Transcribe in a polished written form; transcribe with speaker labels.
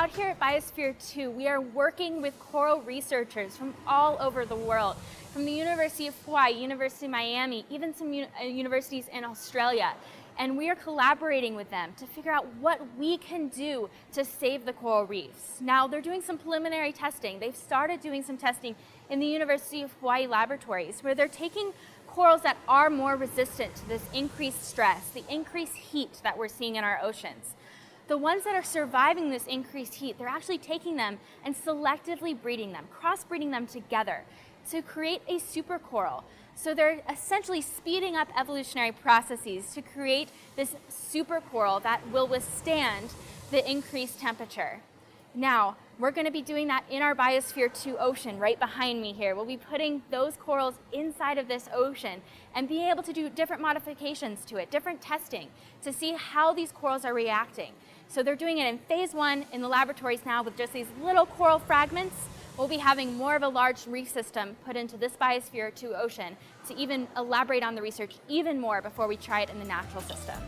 Speaker 1: out here at Biosphere 2, we are working with coral researchers from all over the world, from the University of Hawaii, University of Miami, even some universities in Australia. And we are collaborating with them to figure out what we can do to save the coral reefs. Now, they're doing some preliminary testing. They've started doing some testing in the University of Hawaii laboratories, where they're taking corals that are more resistant to this increased stress, the increased heat that we're seeing in our oceans. The ones that are surviving this increased heat, they're actually taking them and selectively breeding them, crossbreeding them together to create a supercoral. So they're essentially speeding up evolutionary processes to create this supercoral that will withstand the increased temperature. Now, we're going to be doing that in our Biosphere 2 ocean right behind me here. We'll be putting those corals inside of this ocean and being able to do different modifications to it, different testing to see how these corals are reacting. So they're doing it in phase 1 in the laboratories now with just these little coral fragments. We'll be having more of a large reef system put into this Biosphere 2 ocean to even elaborate on the research even more before we try it in the natural systems.